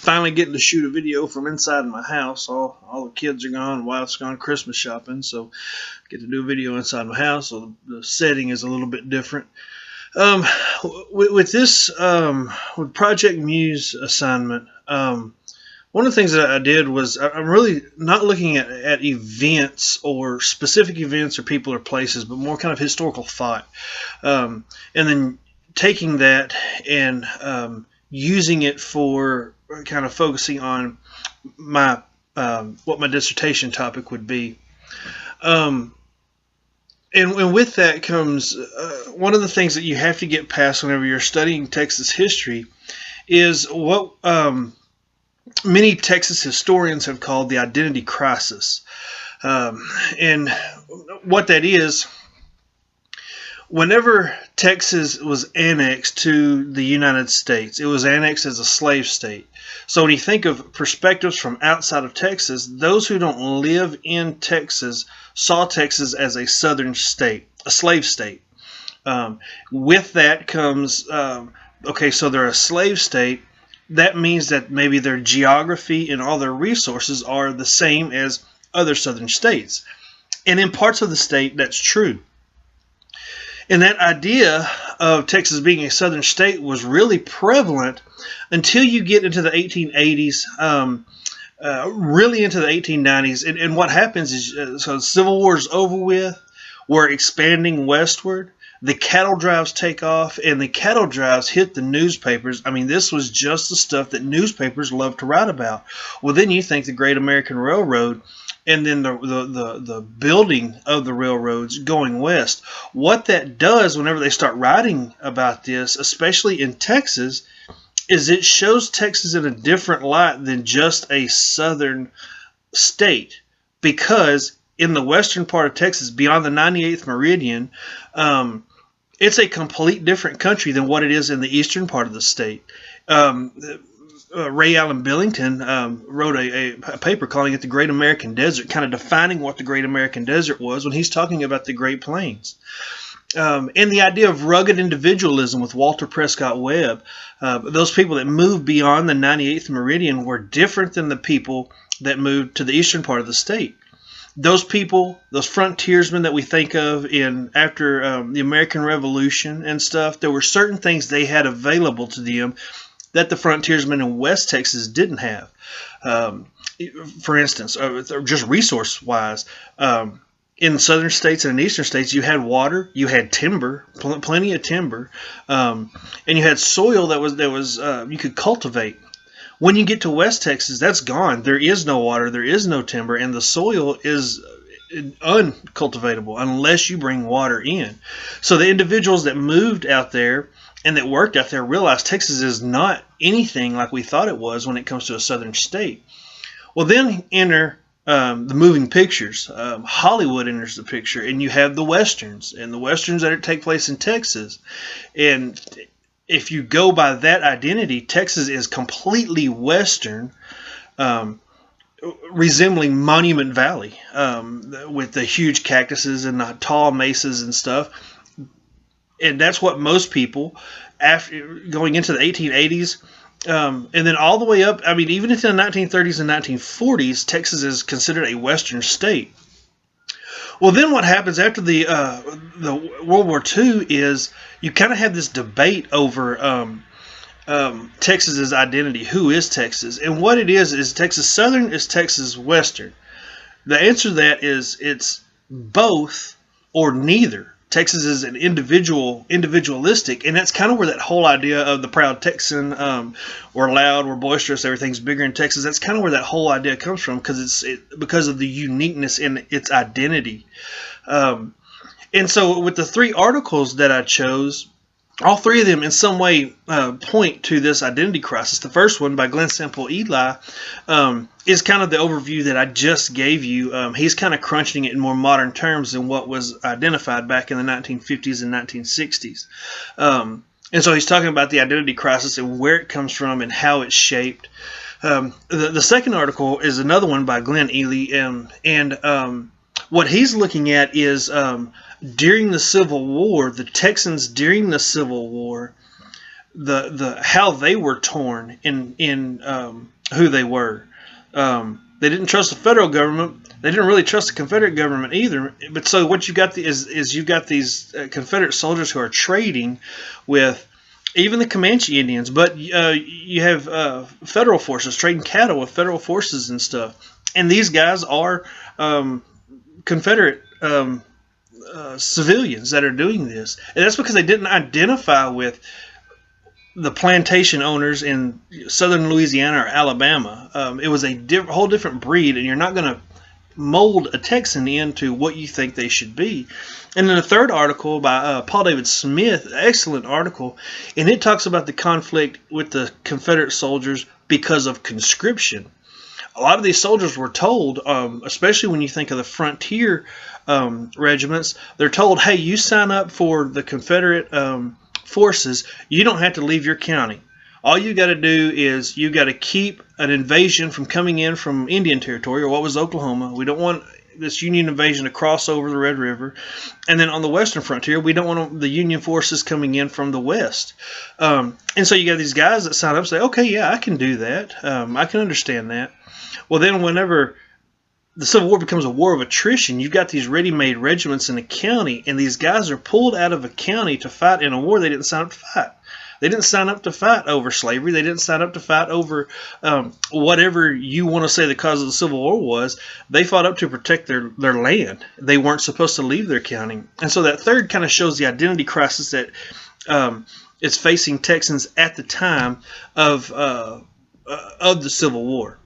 finally getting to shoot a video from inside my house. All the kids are gone, wife's gone Christmas shopping, so get to do a video inside my house. So the setting is a little bit different. With this with Project Muse assignment, one of the things that I did was I'm really not looking at events or specific events or people or places, but more kind of historical thought, and then taking that and using it for kind of focusing on my what my dissertation topic would be. And with that comes one of the things that you have to get past whenever you're studying Texas history is what many Texas historians have called the identity crisis. And what that is, whenever Texas was annexed to the United States, it was annexed as a slave state. So when you think of perspectives from outside of Texas, those who don't live in Texas saw Texas as a southern state, a slave state. With that comes, okay, so they're a slave state. That means that maybe their geography and all their resources are the same as other southern states. And in parts of the state, that's true. And that idea of Texas being a southern state was really prevalent until you get into the 1880s, really into the 1890s. And what happens is, so the Civil War is over with, we're expanding westward, the cattle drives take off, and the cattle drives hit the newspapers. I mean, this was just the stuff that newspapers love to write about. Well, then you think the Great American Railroad, and then the building of the railroads going west. What that does whenever they start writing about this, especially in Texas, is it shows Texas in a different light than just a southern state. Because in the western part of Texas, beyond the 98th meridian, it's a complete different country than what it is in the eastern part of the state. Ray Allen Billington wrote a paper calling it the Great American Desert, kind of defining what the Great American Desert was when he's talking about the Great Plains. And the idea of rugged individualism with Walter Prescott Webb, those people that moved beyond the 98th meridian were different than the people that moved to the eastern part of the state. Those people, those frontiersmen that we think of in after the American Revolution and stuff, there were certain things they had available to them that the frontiersmen in West Texas didn't have. For instance, just resource-wise, in the southern states and in eastern states, you had water, you had timber, plenty of timber, and you had soil that was you could cultivate. When you get to West Texas, that's gone. There is no water, there is no timber, and the soil is uncultivatable unless you bring water in. So the individuals that moved out there and that worked out there realized Texas is not anything like we thought it was when it comes to a southern state. Well, then enter the moving pictures. Hollywood enters the picture, and you have the westerns, and the westerns that take place in Texas. And if you go by that identity, Texas is completely western, resembling Monument Valley, with the huge cactuses and the tall mesas and stuff. And that's what most people, after going into the 1880s, and then all the way up, I mean, even into the 1930s and 1940s, Texas is considered a western state. Well, then what happens after the World War II is you kind of have this debate over Texas's identity. Who is Texas? And what it is Texas Southern, is Texas Western? The answer to that is it's both or neither. Texas is an individualistic, and that's kind of where that whole idea of the proud Texan, we're loud, we're boisterous, everything's bigger in Texas. That's kind of where that whole idea comes from, because of the uniqueness in its identity. And so with the three articles that I chose, all three of them in some way point to this identity crisis. The first one by Glenn Semple Eli is kind of the overview that I just gave you. He's kind of crunching it in more modern terms than what was identified back in the 1950s and 1960s. And so he's talking about the identity crisis and where it comes from and how it's shaped. The second article is another one by Glenn Ely, and what he's looking at is during the Civil War, the Texans during the Civil War, the how they were torn in who they were. They didn't trust the federal government. They didn't really trust the Confederate government either. But so what you got is you've got these Confederate soldiers who are trading with even the Comanche Indians, but you have federal forces trading cattle with federal forces and stuff. And these guys are Confederate civilians that are doing this, and that's because they didn't identify with the plantation owners in southern Louisiana or Alabama. It was a whole different breed, and you're not going to mold a Texan into what you think they should be. And then the third article by Paul David Smith, excellent article, and it talks about the conflict with the Confederate soldiers because of conscription. A lot of these soldiers were told, especially when you think of the frontier regiments, they're told, hey, you sign up for the Confederate forces, you don't have to leave your county. All you got to do is you got to keep an invasion from coming in from Indian Territory, or what was Oklahoma. We don't want this Union invasion to cross over the Red River. And then on the western frontier, we don't want the Union forces coming in from the west. And so you got these guys that sign up and say, okay, yeah, I can do that. I can understand that. Well, then whenever the Civil War becomes a war of attrition, you've got these ready-made regiments in a county, and these guys are pulled out of a county to fight in a war they didn't sign up to fight. They didn't sign up to fight over slavery. They didn't sign up to fight over whatever you want to say the cause of the Civil War was. They fought up to protect their land. They weren't supposed to leave their county. And so that third kind of shows the identity crisis that is facing Texans at the time of the Civil War.